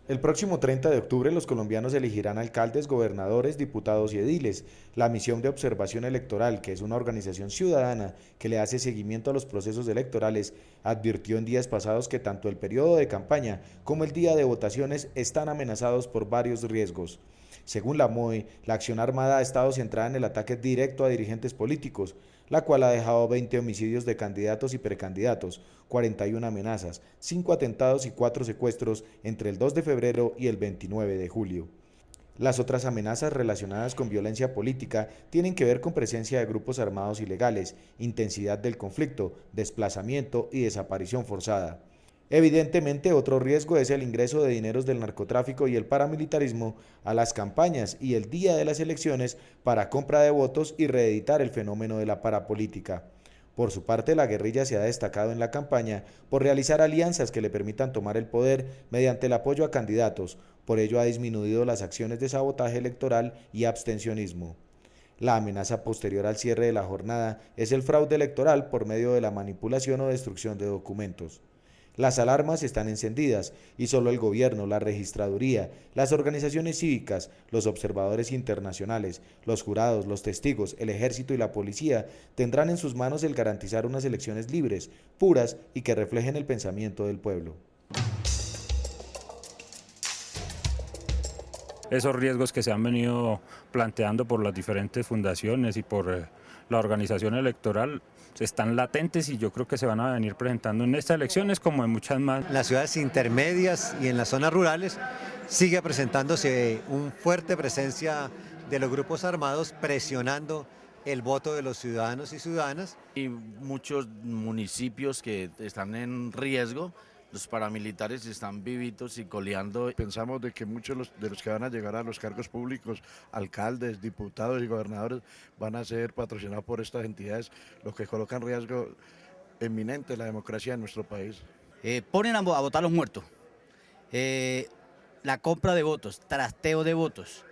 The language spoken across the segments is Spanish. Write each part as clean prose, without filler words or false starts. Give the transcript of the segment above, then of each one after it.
El próximo 30 de octubre los colombianos elegirán alcaldes, gobernadores, diputados y ediles. La misión de observación electoral, que es una organización ciudadana que le hace seguimiento a los procesos electorales, advirtió en días pasados que tanto el periodo de campaña como el día de votaciones están amenazados por varios riesgos. Según la MOE, la acción armada ha estado centrada en el ataque directo a dirigentes políticos, la cual ha dejado 20 homicidios de candidatos y precandidatos, 41 amenazas, 5 atentados y 4 secuestros entre el 2 de febrero y el 29 de julio. Las otras amenazas relacionadas con violencia política tienen que ver con presencia de grupos armados ilegales, intensidad del conflicto, desplazamiento y desaparición forzada. Evidentemente, otro riesgo es el ingreso de dineros del narcotráfico y el paramilitarismo a las campañas y el día de las elecciones para compra de votos y reeditar el fenómeno de la parapolítica. Por su parte, la guerrilla se ha destacado en la campaña por realizar alianzas que le permitan tomar el poder mediante el apoyo a candidatos. Por ello ha disminuido las acciones de sabotaje electoral y abstencionismo. La amenaza posterior al cierre de la jornada es el fraude electoral por medio de la manipulación o destrucción de documentos. Las alarmas están encendidas y solo el gobierno, la registraduría, las organizaciones cívicas, los observadores internacionales, los jurados, los testigos, el ejército y la policía tendrán en sus manos el garantizar unas elecciones libres, puras y que reflejen el pensamiento del pueblo. Esos riesgos que se han venido planteando por las diferentes fundaciones y por la organización electoral están latentes y yo creo que se van a venir presentando en estas elecciones como en muchas más. En las ciudades intermedias y en las zonas rurales sigue presentándose una fuerte presencia de los grupos armados presionando el voto de los ciudadanos y ciudadanas. Hay muchos municipios que están en riesgo. Los paramilitares están vivitos y coleando. Pensamos de que muchos de los que van a llegar a los cargos públicos, alcaldes, diputados y gobernadores, van a ser patrocinados por estas entidades, lo que coloca en riesgo eminente la democracia en nuestro país. Ponen a votar los muertos, la compra de votos, trasteo de votos,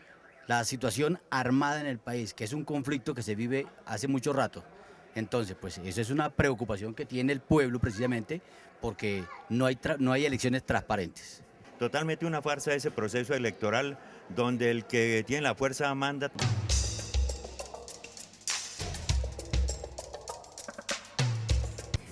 la situación armada en el país, que es un conflicto que se vive hace mucho rato. Entonces, pues eso es una preocupación que tiene el pueblo precisamente porque no hay elecciones transparentes. Totalmente una farsa ese proceso electoral donde el que tiene la fuerza manda.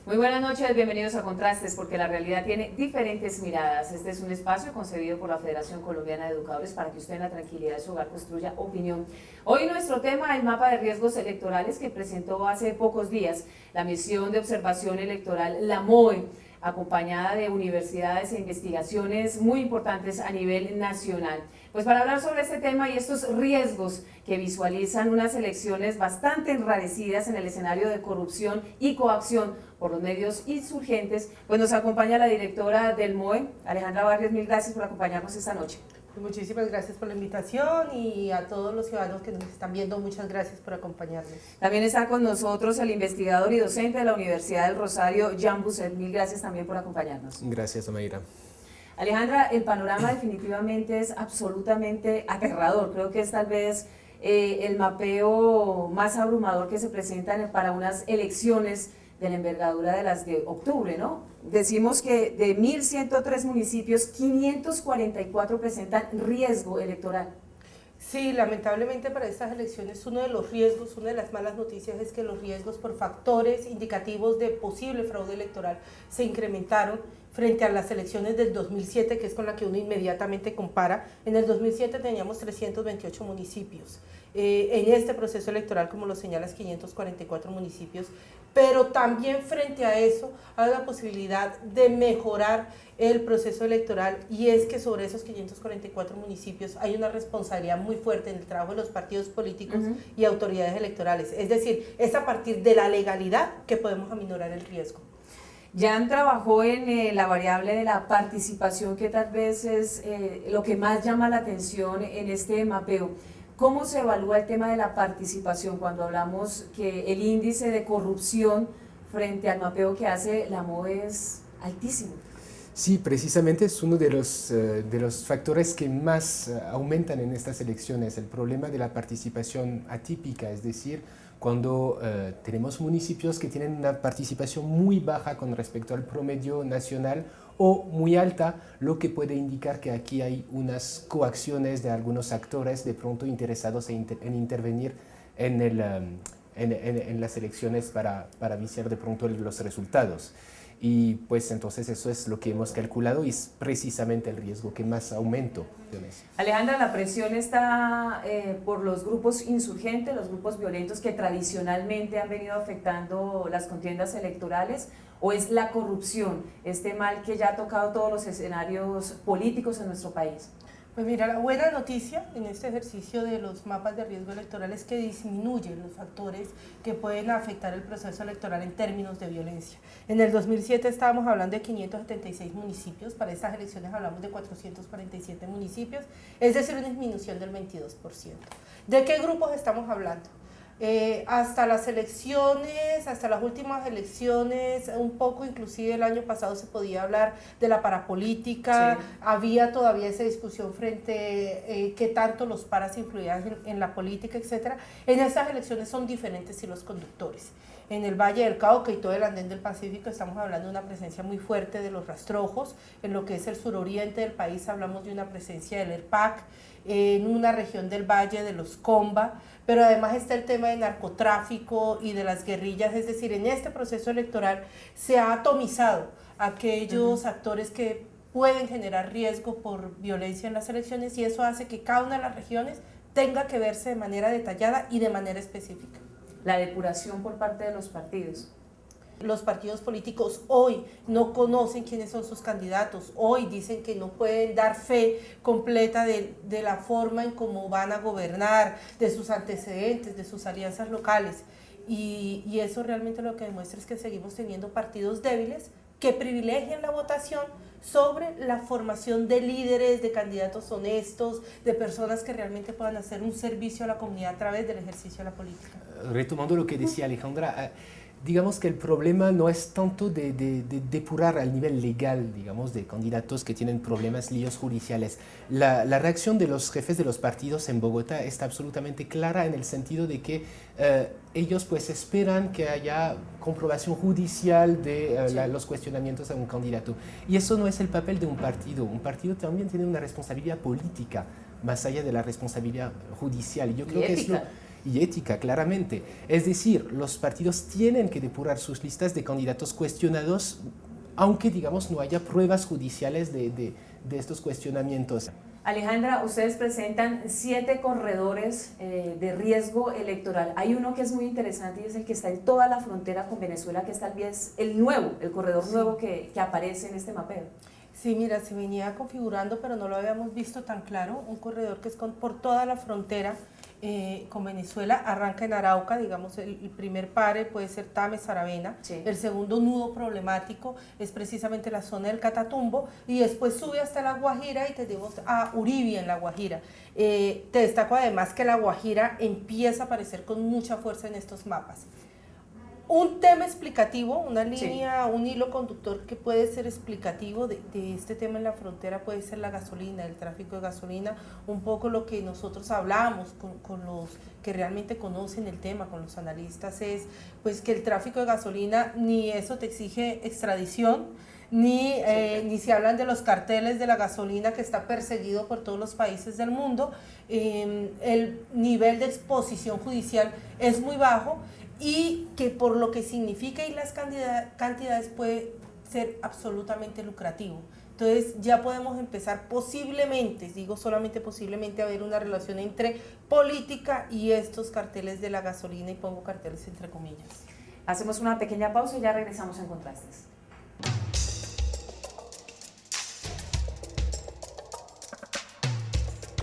Muy buenas noches, bienvenidos a Contrastes, porque la realidad tiene diferentes miradas. Este es un espacio concebido por la Federación Colombiana de Educadores para que usted en la tranquilidad de su hogar construya opinión. Hoy nuestro tema, el mapa de riesgos electorales que presentó hace pocos días la misión de observación electoral, la MOE, acompañada de universidades e investigaciones muy importantes a nivel nacional. Pues para hablar sobre este tema y estos riesgos que visualizan unas elecciones bastante enrarecidas en el escenario de corrupción y coacción por los medios insurgentes, pues nos acompaña la directora del MOE, Alejandra Barrios. Mil gracias por acompañarnos esta noche. Muchísimas gracias por la invitación y a todos los ciudadanos que nos están viendo, muchas gracias por acompañarnos. También está con nosotros el investigador y docente de la Universidad del Rosario, Jan Buset. Mil gracias también por acompañarnos. Gracias, Omeira. Alejandra, el panorama definitivamente es absolutamente aterrador. Creo que es tal vez el mapeo más abrumador que se presenta para unas elecciones de la envergadura de las de octubre, ¿no? Decimos que de 1.103 municipios, 544 presentan riesgo electoral. Sí, lamentablemente para estas elecciones uno de los riesgos, una de las malas noticias es que los riesgos por factores indicativos de posible fraude electoral se incrementaron frente a las elecciones del 2007, que es con la que uno inmediatamente compara. En el 2007 teníamos 328 municipios. En este proceso electoral, como lo señalas, 544 municipios, pero también frente a eso hay la posibilidad de mejorar el proceso electoral, y es que sobre esos 544 municipios hay una responsabilidad muy fuerte en el trabajo de los partidos políticos y autoridades electorales. Es decir, es a partir de la legalidad que podemos aminorar el riesgo. Jan trabajó en la variable de la participación, que tal vez es lo que más llama la atención en este mapeo. ¿Cómo se evalúa el tema de la participación cuando hablamos que el índice de corrupción frente al mapeo que hace la MOE es altísimo? Sí, precisamente es uno de los factores que más aumentan en estas elecciones, el problema de la participación atípica, es decir, cuando tenemos municipios que tienen una participación muy baja con respecto al promedio nacional o muy alta, lo que puede indicar que aquí hay unas coacciones de algunos actores de pronto interesados en intervenir en las elecciones para viciar de pronto los resultados. Y pues entonces eso es lo que hemos calculado y es precisamente el riesgo que más aumento. Alejandra, la presión está por los grupos insurgentes, los grupos violentos que tradicionalmente han venido afectando las contiendas electorales, ¿o es la corrupción, este mal que ya ha tocado todos los escenarios políticos en nuestro país? Pues mira, la buena noticia en este ejercicio de los mapas de riesgo electoral es que disminuyen los factores que pueden afectar el proceso electoral en términos de violencia. En el 2007 estábamos hablando de 576 municipios, para estas elecciones hablamos de 447 municipios, es decir, una disminución del 22%. ¿De qué grupos estamos hablando? Hasta las elecciones, hasta las últimas elecciones, un poco inclusive el año pasado se podía hablar de la parapolítica, sí. Había todavía esa discusión frente qué tanto los paras influían en la política, etcétera. En estas elecciones son diferentes sí los conductores. En el Valle del Cauca y todo el andén del Pacífico estamos hablando de una presencia muy fuerte de los rastrojos. En lo que es el suroriente del país hablamos de una presencia del ERPAC, en una región del Valle de los Comba, pero además está el tema de narcotráfico y de las guerrillas, es decir, en este proceso electoral se ha atomizado aquellos actores que pueden generar riesgo por violencia en las elecciones, y eso hace que cada una de las regiones tenga que verse de manera detallada y de manera específica. La depuración por parte de los partidos. Los partidos políticos hoy no conocen quiénes son sus candidatos, hoy dicen que no pueden dar fe completa de la forma en cómo van a gobernar, de sus antecedentes, de sus alianzas locales, y eso realmente lo que demuestra es que seguimos teniendo partidos débiles que privilegian la votación sobre la formación de líderes, de candidatos honestos, de personas que realmente puedan hacer un servicio a la comunidad a través del ejercicio de la política. Retomando lo que decía Alejandra, digamos que el problema no es tanto de depurar al nivel legal, digamos, de candidatos que tienen problemas, líos judiciales. La reacción de los jefes de los partidos en Bogotá está absolutamente clara en el sentido de que ellos pues esperan que haya comprobación judicial de los cuestionamientos a un candidato. Y eso no es el papel de un partido. Un partido también tiene una responsabilidad política, más allá de la responsabilidad judicial. Yo creo que es y ética, claramente. Es decir, los partidos tienen que depurar sus listas de candidatos cuestionados, aunque, digamos, no haya pruebas judiciales de estos cuestionamientos. Alejandra, ustedes presentan 7 corredores de riesgo electoral. Hay uno que es muy interesante y es el que está en toda la frontera con Venezuela, que es tal vez el corredor nuevo que aparece en este mapeo. Sí, mira, se venía configurando, pero no lo habíamos visto tan claro, un corredor que es por toda la frontera con Venezuela, arranca en Arauca, digamos, el primer pare puede ser Tame, Saravena, sí. El segundo nudo problemático es precisamente la zona del Catatumbo, y después sube hasta La Guajira y tenemos a Uribia en La Guajira. Te destaco además que La Guajira empieza a aparecer con mucha fuerza en estos mapas. Un tema explicativo, una línea, sí. Un hilo conductor que puede ser explicativo de este tema en la frontera puede ser la gasolina, el tráfico de gasolina, un poco lo que nosotros hablamos con los que realmente conocen el tema, con los analistas, es pues que el tráfico de gasolina ni eso te exige extradición, ni se hablan de los carteles de la gasolina que está perseguido por todos los países del mundo, el nivel de exposición judicial es muy bajo, y que por lo que significa y las cantidades puede ser absolutamente lucrativo. Entonces ya podemos empezar posiblemente, digo solamente posiblemente, a ver una relación entre política y estos carteles de la gasolina, y pongo carteles entre comillas. Hacemos una pequeña pausa y ya regresamos en Contrastes.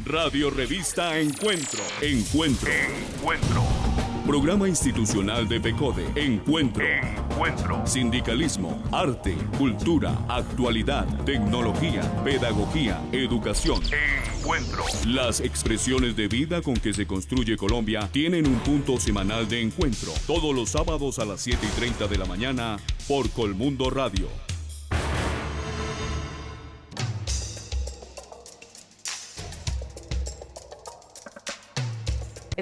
Radio Revista Encuentro. Programa institucional de PECODE. Encuentro. Sindicalismo, arte, cultura, actualidad, tecnología, pedagogía, educación. Encuentro. Las expresiones de vida con que se construye Colombia tienen un punto semanal de encuentro. Todos los sábados a las 7:30 de la mañana por Colmundo Radio.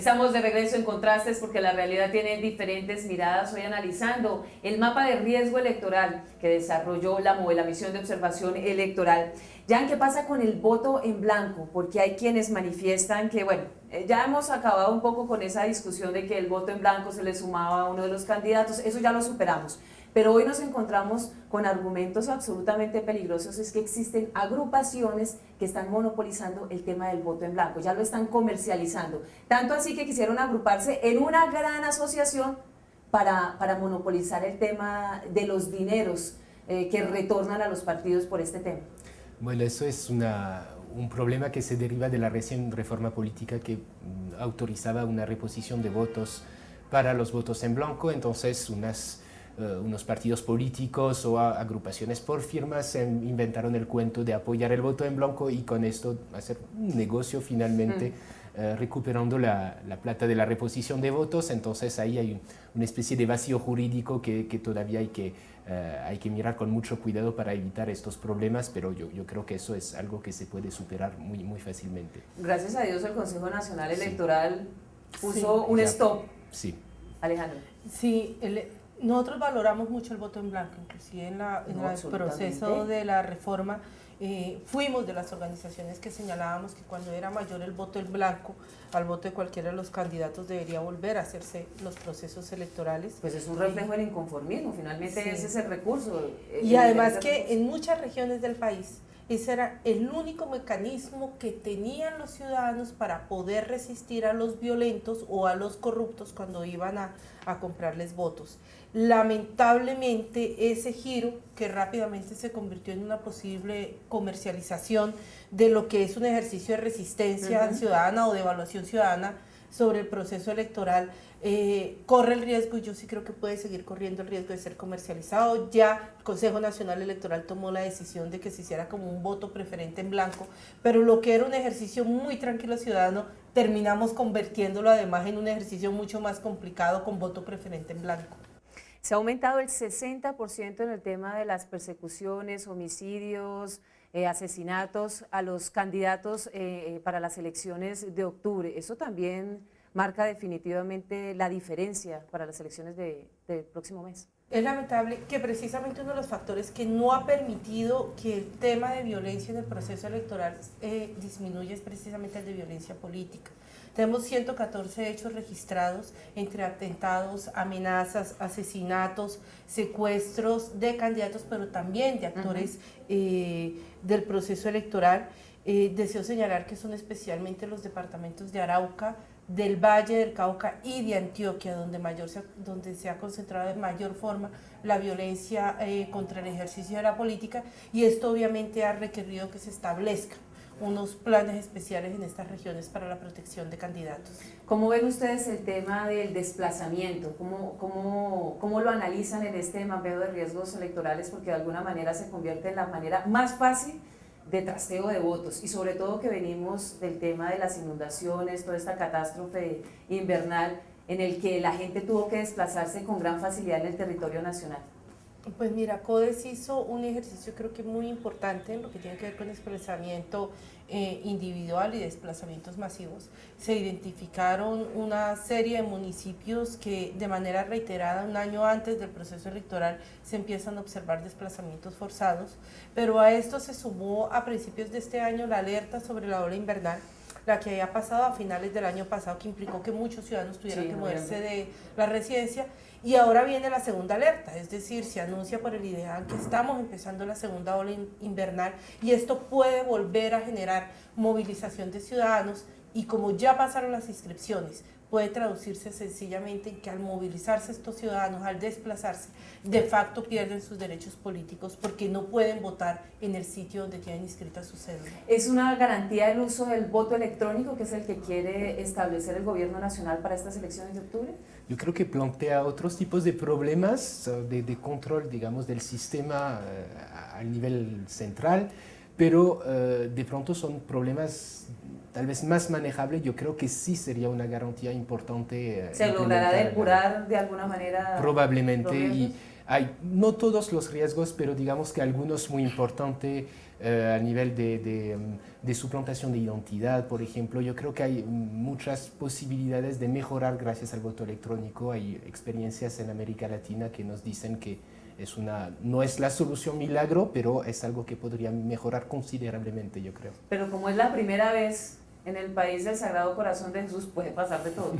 Estamos de regreso en Contrastes porque la realidad tiene diferentes miradas. Hoy analizando el mapa de riesgo electoral que desarrolló la Misión de Observación Electoral. Jan, ¿qué pasa con el voto en blanco? Porque hay quienes manifiestan que, bueno, ya hemos acabado un poco con esa discusión de que el voto en blanco se le sumaba a uno de los candidatos, eso ya lo superamos. Pero hoy nos encontramos con argumentos absolutamente peligrosos, es que existen agrupaciones que están monopolizando el tema del voto en blanco, ya lo están comercializando. Tanto así que quisieron agruparse en una gran asociación para monopolizar el tema de los dineros que retornan a los partidos por este tema. Bueno, eso es un problema que se deriva de la recién reforma política que autorizaba una reposición de votos para los votos en blanco, entonces unos partidos políticos o agrupaciones por firmas se inventaron el cuento de apoyar el voto en blanco y con esto hacer un negocio finalmente recuperando la plata de la reposición de votos. Entonces ahí hay una especie de vacío jurídico que todavía hay que mirar con mucho cuidado para evitar estos problemas, pero yo creo que eso es algo que se puede superar muy, muy fácilmente. Gracias a Dios el Consejo Nacional Electoral puso un stop. Sí. Alejandro. Sí, nosotros valoramos mucho el voto en blanco, inclusive en el proceso de la reforma. Fuimos de las organizaciones que señalábamos que cuando era mayor el voto en blanco al voto de cualquiera de los candidatos debería volver a hacerse los procesos electorales. Pues es un reflejo del inconformismo, finalmente sí. Ese es el recurso. Y además que en muchas regiones del país ese era el único mecanismo que tenían los ciudadanos para poder resistir a los violentos o a los corruptos cuando iban a comprarles votos. Lamentablemente ese giro que rápidamente se convirtió en una posible comercialización de lo que es un ejercicio de resistencia ciudadana o de evaluación ciudadana sobre el proceso electoral, corre el riesgo, y yo sí creo que puede seguir corriendo el riesgo de ser comercializado. Ya el Consejo Nacional Electoral tomó la decisión de que se hiciera como un voto preferente en blanco, pero lo que era un ejercicio muy tranquilo ciudadano, terminamos convirtiéndolo además en un ejercicio mucho más complicado con voto preferente en blanco. Se ha aumentado el 60% en el tema de las persecuciones, homicidios, asesinatos a los candidatos para las elecciones de octubre. Eso también marca definitivamente la diferencia para las elecciones del próximo mes. Es lamentable que precisamente uno de los factores que no ha permitido que el tema de violencia en el proceso electoral disminuya es precisamente el de violencia política. Tenemos 114 hechos registrados entre atentados, amenazas, asesinatos, secuestros de candidatos, pero también de actores del proceso electoral. Deseo señalar que son especialmente los departamentos de Arauca, del Valle del Cauca y de Antioquia, donde se ha concentrado de mayor forma la violencia contra el ejercicio de la política, y esto obviamente ha requerido que se establezcan unos planes especiales en estas regiones para la protección de candidatos. ¿Cómo ven ustedes el tema del desplazamiento? ¿Cómo lo analizan en este mapeo de riesgos electorales? Porque de alguna manera se convierte en la manera más fácil de trasteo de votos, y sobre todo que venimos del tema de las inundaciones, toda esta catástrofe invernal en el que la gente tuvo que desplazarse con gran facilidad en el territorio nacional. Pues mira, CODES hizo un ejercicio creo que muy importante en lo que tiene que ver con desplazamiento individual y desplazamientos masivos. Se identificaron una serie de municipios que de manera reiterada, un año antes del proceso electoral, se empiezan a observar desplazamientos forzados, pero a esto se sumó a principios de este año la alerta sobre la ola invernal, la que había pasado a finales del año pasado, que implicó que muchos ciudadanos tuvieran que moverse de la residencia, y ahora viene la segunda alerta, es decir, se anuncia por el IDEAN que estamos empezando la segunda ola invernal, y esto puede volver a generar movilización de ciudadanos, y como ya pasaron las inscripciones, puede traducirse sencillamente en que al movilizarse estos ciudadanos, al desplazarse, de facto pierden sus derechos políticos porque no pueden votar en el sitio donde tienen inscrita su cédula. ¿Es una garantía el uso del voto electrónico, que es el que quiere establecer el gobierno nacional para estas elecciones de octubre? Yo creo que plantea otros tipos de problemas de control, digamos, del sistema al nivel central, pero de pronto son problemas tal vez más manejables. Yo creo que sí sería una garantía importante. ¿Se logrará depurar de alguna manera? Probablemente, y hay no todos los riesgos, pero digamos que algunos muy importantes a nivel de suplantación de identidad, por ejemplo. Yo creo que hay muchas posibilidades de mejorar gracias al voto electrónico. Hay experiencias en América Latina que nos dicen que no es la solución milagro, pero es algo que podría mejorar considerablemente, yo creo. Pero como es la primera vez en el país del Sagrado Corazón de Jesús, puede pasar de todo.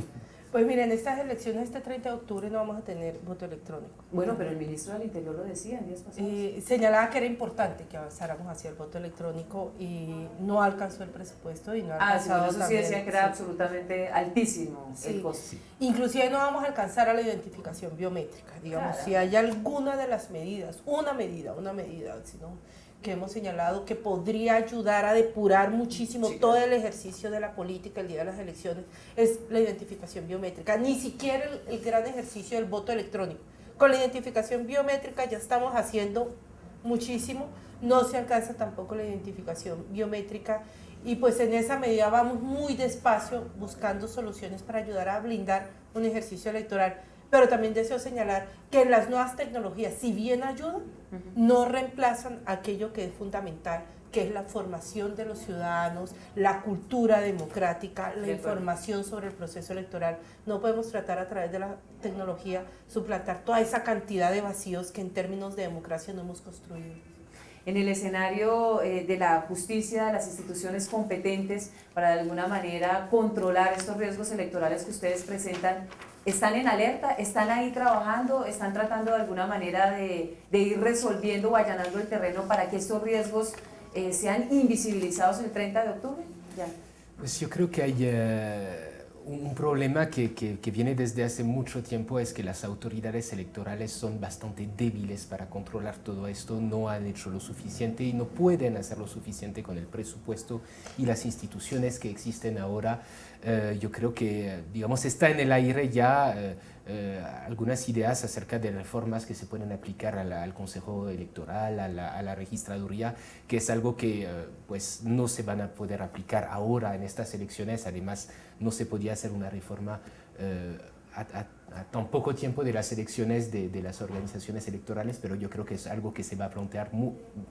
Pues miren, estas elecciones este 30 de octubre no vamos a tener voto electrónico. Bueno, pero el ministro del Interior lo decía en días pasados. Señalaba que era importante que avanzáramos hacia el voto electrónico y no alcanzó el presupuesto y no ha alcanzado eso sí decía que era absolutamente altísimo el costo. Sí. Inclusive no vamos a alcanzar a la identificación biométrica, digamos, si hay alguna de las medidas, una medida, sino que hemos señalado que podría ayudar a depurar muchísimo todo el ejercicio de la política el día de las elecciones, es la identificación biométrica, ni siquiera el gran ejercicio del voto electrónico. Con la identificación biométrica ya estamos haciendo muchísimo, no se alcanza tampoco la identificación biométrica y pues en esa medida vamos muy despacio buscando soluciones para ayudar a blindar un ejercicio electoral. Pero también deseo señalar que las nuevas tecnologías, si bien ayudan, no reemplazan aquello que es fundamental, que es la formación de los ciudadanos, la cultura democrática, la información sobre el proceso electoral. No podemos tratar a través de la tecnología suplantar toda esa cantidad de vacíos que en términos de democracia no hemos construido. En el escenario de la justicia, de las instituciones competentes para de alguna manera controlar estos riesgos electorales que ustedes presentan, ¿están en alerta? ¿Están ahí trabajando? ¿Están tratando de alguna manera de ir resolviendo o allanando el terreno para que estos riesgos sean invisibilizados el 30 de octubre? Ya. Pues yo creo que hay un problema que viene desde hace mucho tiempo, es que las autoridades electorales son bastante débiles para controlar todo esto, no han hecho lo suficiente y no pueden hacer lo suficiente con el presupuesto y las instituciones que existen ahora. Yo creo que, digamos, está en el aire ya algunas ideas acerca de reformas que se pueden aplicar al Consejo Electoral, a la registraduría, que es algo que pues no se van a poder aplicar ahora en estas elecciones. Además, no se podía hacer una reforma a tan poco tiempo de las elecciones de las organizaciones electorales, pero yo creo que es algo que se va a plantear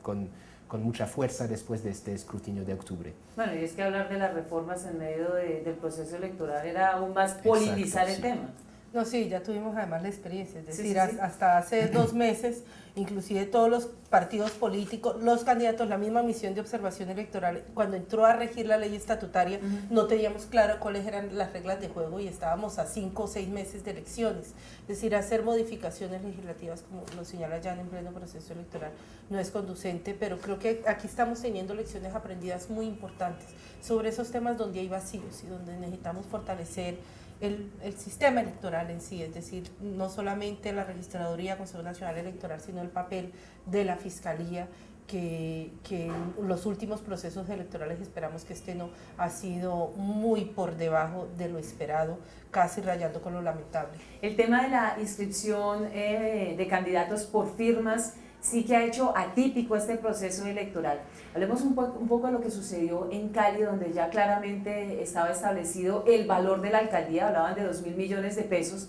con mucha fuerza después de este escrutinio de octubre. Bueno, y es que hablar de las reformas en medio del proceso electoral era aún más politizar el tema. No, sí, ya tuvimos además la experiencia, es decir, hasta hace 2 meses, inclusive todos los partidos políticos, los candidatos, la misma misión de observación electoral, cuando entró a regir la ley estatutaria, no teníamos claro cuáles eran las reglas de juego y estábamos a 5 o 6 meses de elecciones. Es decir, hacer modificaciones legislativas, como lo señala Jan en pleno proceso electoral, no es conducente, pero creo que aquí estamos teniendo lecciones aprendidas muy importantes sobre esos temas donde hay vacíos y donde necesitamos fortalecer el sistema electoral en sí, es decir, no solamente la Registraduría, Consejo Nacional Electoral, sino el papel de la Fiscalía, que en los últimos procesos electorales esperamos que este no ha sido muy por debajo de lo esperado, casi rayando con lo lamentable. El tema de la inscripción de candidatos por firmas sí que ha hecho atípico este proceso electoral. Hablemos un poco de lo que sucedió en Cali, donde ya claramente estaba establecido el valor de la alcaldía, hablaban de 2.000 millones de pesos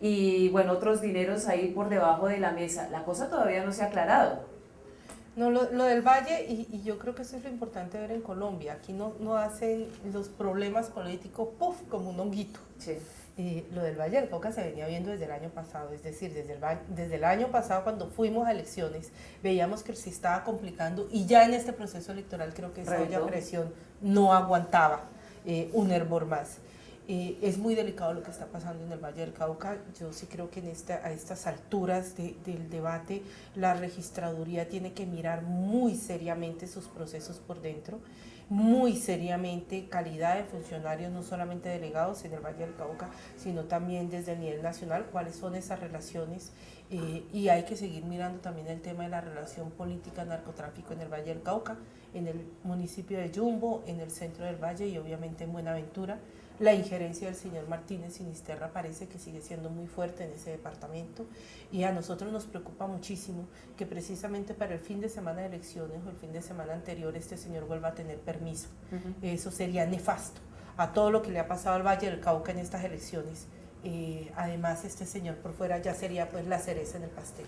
y bueno, otros dineros ahí por debajo de la mesa. La cosa todavía no se ha aclarado. No, lo del Valle, y yo creo que eso es lo importante ver en Colombia, aquí no hacen los problemas políticos, ¡puf!, como un honguito. Sí. Lo del Valle del Cauca se venía viendo desde el año pasado, es decir, desde el año pasado cuando fuimos a elecciones, veíamos que se estaba complicando y ya en este proceso electoral creo que esa olla a presión no aguantaba un hervor más. Es muy delicado lo que está pasando en el Valle del Cauca. Yo sí creo que a estas alturas del debate la registraduría tiene que mirar muy seriamente sus procesos por dentro, muy seriamente calidad de funcionarios, no solamente delegados en el Valle del Cauca, sino también desde el nivel nacional, cuáles son esas relaciones, y hay que seguir mirando también el tema de la relación política-narcotráfico en el Valle del Cauca, en el municipio de Yumbo, en el centro del Valle y obviamente en Buenaventura. La injerencia del señor Martínez Sinisterra parece que sigue siendo muy fuerte en ese departamento y a nosotros nos preocupa muchísimo que precisamente para el fin de semana de elecciones o el fin de semana anterior este señor vuelva a tener permiso. Eso sería nefasto a todo lo que le ha pasado al Valle del Cauca en estas elecciones además este señor por fuera ya sería pues la cereza en el pastel.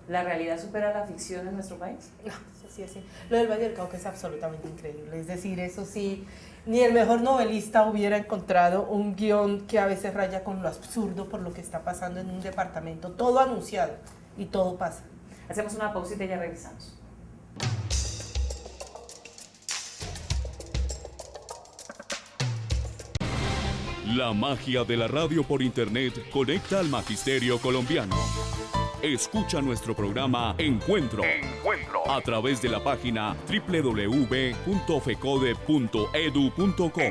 ¿La realidad supera la ficción en nuestro país? No, eso sí, así. Lo del Valle del Cauca es absolutamente increíble, es decir, eso sí, ni el mejor novelista hubiera encontrado un guión que a veces raya con lo absurdo por lo que está pasando en un departamento, todo anunciado y todo pasa. Hacemos una pausita y ya regresamos. La magia de la radio por internet conecta al magisterio colombiano. Escucha nuestro programa Encuentro a través de la página www.fecode.edu.co.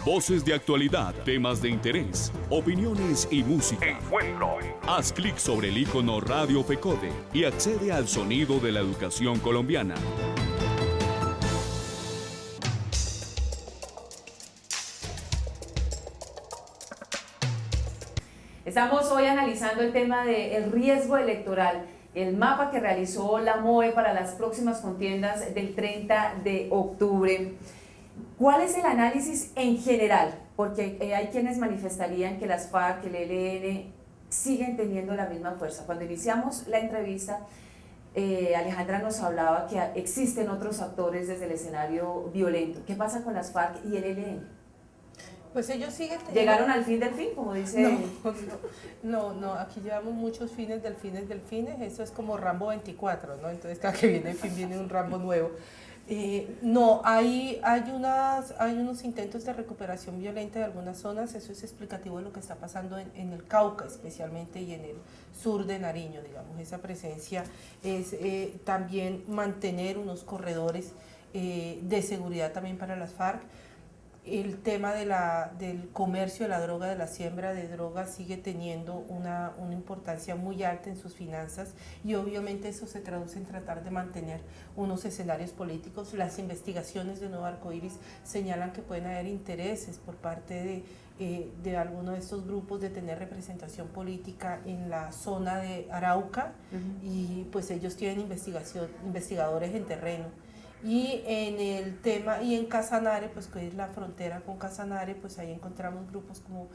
Voces de actualidad, temas de interés, opiniones y música. Haz clic sobre el icono Radio Fecode y accede al sonido de la educación colombiana. Estamos hoy analizando el tema del riesgo electoral, el mapa que realizó la MOE para las próximas contiendas del 30 de octubre. ¿Cuál es el análisis en general? Porque hay quienes manifestarían que las FARC, el ELN, siguen teniendo la misma fuerza. Cuando iniciamos la entrevista, Alejandra nos hablaba que existen otros actores desde el escenario violento. ¿Qué pasa con las FARC y el ELN? Pues ellos siguen teniendo... ¿Llegaron al fin del fin, como dice? No, aquí llevamos muchos fines del fines, eso es como Rambo 24, ¿no? Entonces cada que viene el fin viene un Rambo nuevo. No, hay unos intentos de recuperación violenta de algunas zonas, eso es explicativo de lo que está pasando en el Cauca especialmente y en el sur de Nariño, digamos, esa presencia es también mantener unos corredores de seguridad también para las FARC. El tema del comercio de la droga, de la siembra de droga, sigue teniendo una importancia muy alta en sus finanzas y obviamente eso se traduce en tratar de mantener unos escenarios políticos. Las investigaciones de Nuevo Arcoíris señalan que pueden haber intereses por parte de alguno de estos grupos de tener representación política en la zona de Arauca y pues ellos tienen investigadores en terreno. Y en el tema, y en Casanare, pues que es la frontera con Casanare, pues ahí encontramos grupos como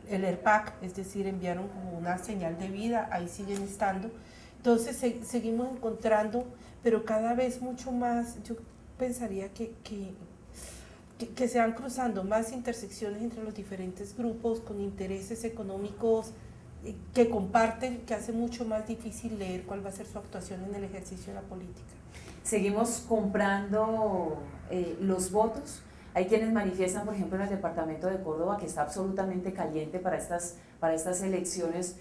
el ERPAC, es decir, enviaron como una señal de vida, ahí siguen estando. Entonces seguimos encontrando, pero cada vez mucho más, yo pensaría que se van cruzando más intersecciones entre los diferentes grupos con intereses económicos que comparten, que hace mucho más difícil leer cuál va a ser su actuación en el ejercicio de la política. Seguimos comprando los votos. Hay quienes manifiestan, por ejemplo, en el departamento de Córdoba, que está absolutamente caliente para estas elecciones,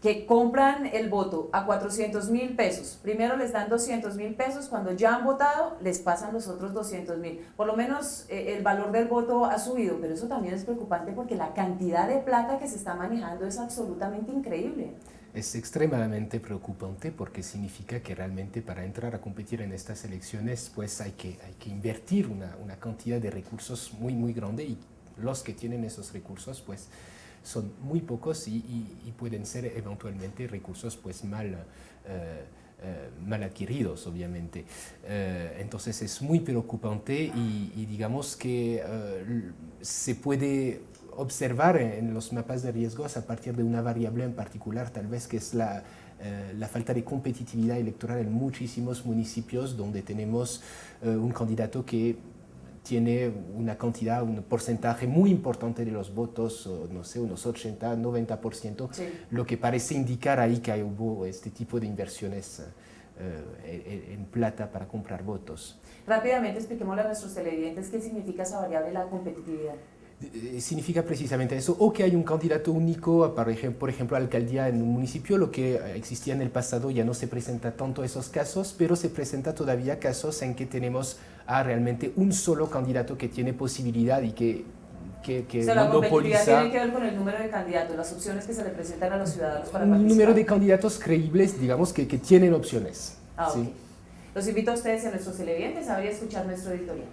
que compran el voto a 400.000 pesos. Primero les dan 200.000 pesos, cuando ya han votado les pasan los otros 200.000. Por lo menos el valor del voto ha subido, pero eso también es preocupante porque la cantidad de plata que se está manejando es absolutamente increíble. Es extremadamente preocupante porque significa que realmente para entrar a competir en estas elecciones pues hay que invertir una cantidad de recursos muy grande y los que tienen esos recursos pues son muy pocos y pueden ser eventualmente recursos pues mal adquiridos, obviamente. Entonces es muy preocupante y digamos que se puede observar en los mapas de riesgos a partir de una variable en particular, tal vez que es la falta de competitividad electoral en muchísimos municipios donde tenemos un candidato que tiene una cantidad, un porcentaje muy importante de los votos, no sé, unos 80, 90%, sí. Lo que parece indicar ahí que hubo este tipo de inversiones en plata para comprar votos. Rápidamente expliquémosle a nuestros televidentes qué significa esa variable, la competitividad. Significa precisamente eso, o que hay un candidato único, por ejemplo, a alcaldía en un municipio, lo que existía en el pasado ya no se presenta tanto esos casos, pero se presenta todavía casos en que tenemos a realmente un solo candidato que tiene posibilidad y que la competitividad tiene que ver con el número de candidatos, las opciones que se le presentan a los ciudadanos para participar. Un número de candidatos creíbles, digamos, que tienen opciones. ¿Sí? Okay. Los invito a ustedes y a nuestros televidentes a ver y escuchar nuestro editorial.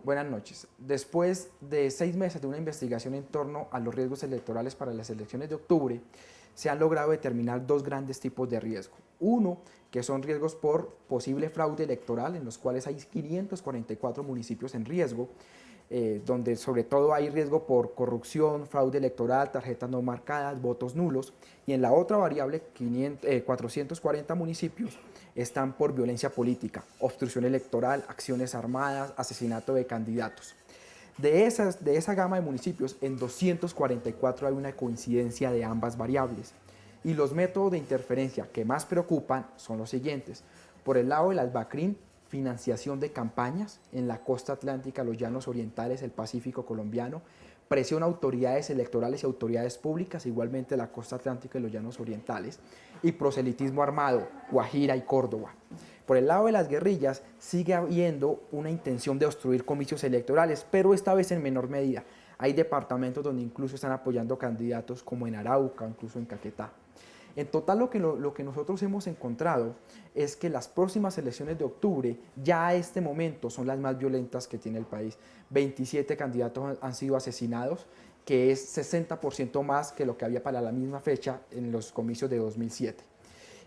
Buenas noches. Después de 6 meses de una investigación en torno a los riesgos electorales para las elecciones de octubre, se han logrado determinar 2 grandes tipos de riesgo. Uno, que son riesgos por posible fraude electoral, en los cuales hay 544 municipios en riesgo, donde sobre todo hay riesgo por corrupción, fraude electoral, tarjetas no marcadas, votos nulos, y en la otra variable 440 municipios están por violencia política, obstrucción electoral, acciones armadas, asesinato de candidatos. De esa gama de municipios, en 244 hay una coincidencia de ambas variables. Y los métodos de interferencia que más preocupan son los siguientes. Por el lado del Albacrim, financiación de campañas en la costa atlántica, los llanos orientales, el Pacífico colombiano, presión a autoridades electorales y autoridades públicas, igualmente la costa atlántica y los llanos orientales, y proselitismo armado, Guajira y Córdoba. Por el lado de las guerrillas sigue habiendo una intención de obstruir comicios electorales, pero esta vez en menor medida. Hay departamentos donde incluso están apoyando candidatos como en Arauca o incluso en Caquetá. En total lo que nosotros hemos encontrado es que las próximas elecciones de octubre ya a este momento son las más violentas que tiene el país. 27 candidatos han sido asesinados, que es 60% más que lo que había para la misma fecha en los comicios de 2007.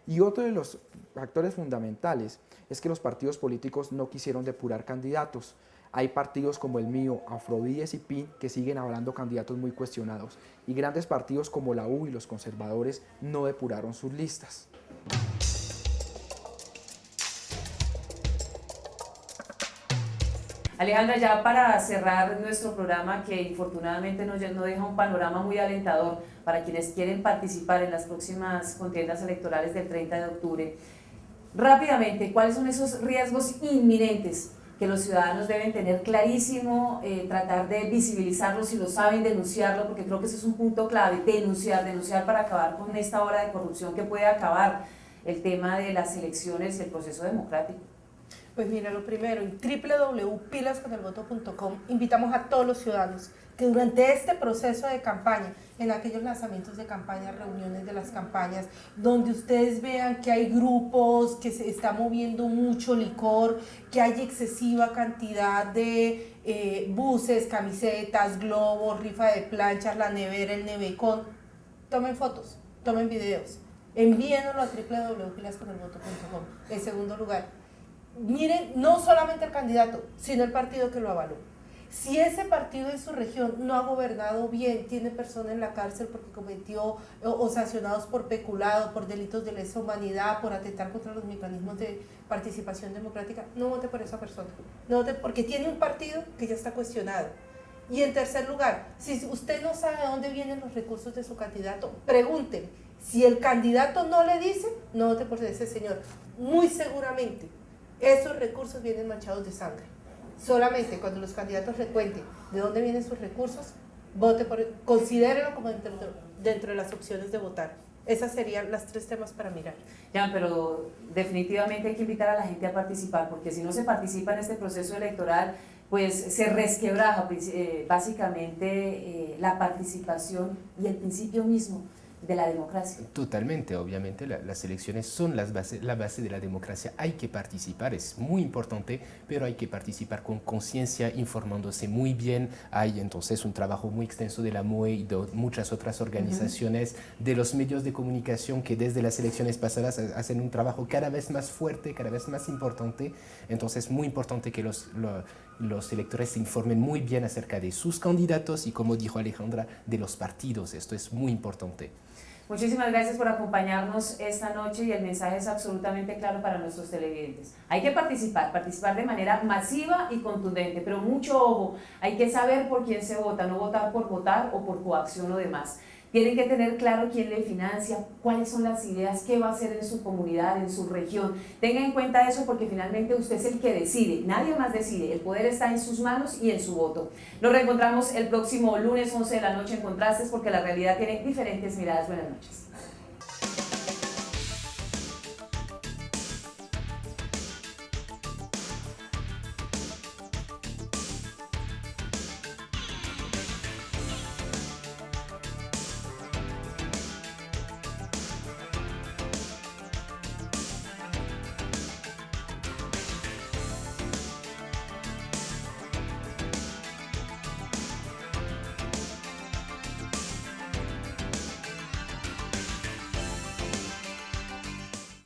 Y otro de los factores fundamentales es que los partidos políticos no quisieron depurar candidatos. Hay partidos como el mío, Afrodíes y PIN, que siguen avalando candidatos muy cuestionados. Y grandes partidos como la U y los conservadores no depuraron sus listas. Alejandra, ya para cerrar nuestro programa, que infortunadamente no deja un panorama muy alentador para quienes quieren participar en las próximas contiendas electorales del 30 de octubre, rápidamente, ¿cuáles son esos riesgos inminentes que los ciudadanos deben tener clarísimo, tratar de visibilizarlos si lo saben, denunciarlo, porque creo que ese es un punto clave, denunciar para acabar con esta ola de corrupción que puede acabar el tema de las elecciones y el proceso democrático? Pues mira, lo primero, en www.pilasconelvoto.com invitamos a todos los ciudadanos que durante este proceso de campaña, en aquellos lanzamientos de campaña, reuniones de las campañas, donde ustedes vean que hay grupos, que se está moviendo mucho licor, que hay excesiva cantidad de buses, camisetas, globos, rifa de planchas, la nevera, el nevecón, tomen fotos, tomen videos, envíenlo a www.pilasconelvoto.com. En segundo lugar, miren no solamente el candidato, sino el partido que lo avaló. Si ese partido en su región no ha gobernado bien, tiene personas en la cárcel porque cometió o sancionados por peculado, por delitos de lesa humanidad, por atentar contra los mecanismos de participación democrática, no vote por esa persona. No vote porque tiene un partido que ya está cuestionado. Y en tercer lugar, si usted no sabe de dónde vienen los recursos de su candidato, pregúntele. Si el candidato no le dice, no vote por ese señor. Muy seguramente esos recursos vienen manchados de sangre. Solamente cuando los candidatos recuenten de dónde vienen sus recursos, vote por él, considérelo como dentro de las opciones de votar. Esas serían las tres temas para mirar. Ya, pero definitivamente hay que invitar a la gente a participar, porque si no se participa en este proceso electoral, pues se resquebraja básicamente la participación y el principio mismo de la democracia. Totalmente, obviamente las elecciones son la base de la democracia, hay que participar, es muy importante, pero hay que participar con conciencia, informándose muy bien. Hay entonces un trabajo muy extenso de la MOE y de muchas otras organizaciones, de los medios de comunicación que desde las elecciones pasadas hacen un trabajo cada vez más fuerte, cada vez más importante. Entonces es muy importante que los electores se informen muy bien acerca de sus candidatos y, como dijo Alejandra, de los partidos. Esto es muy importante. Muchísimas gracias por acompañarnos esta noche y el mensaje es absolutamente claro para nuestros televidentes. Hay que participar de manera masiva y contundente, pero mucho ojo, hay que saber por quién se vota, no votar por votar o por coacción o demás. Tienen que tener claro quién le financia, cuáles son las ideas, qué va a hacer en su comunidad, en su región. Tengan en cuenta eso porque finalmente usted es el que decide, nadie más decide. El poder está en sus manos y en su voto. Nos reencontramos el próximo lunes 11 de la noche en Contrastes porque la realidad tiene diferentes miradas. Buenas noches.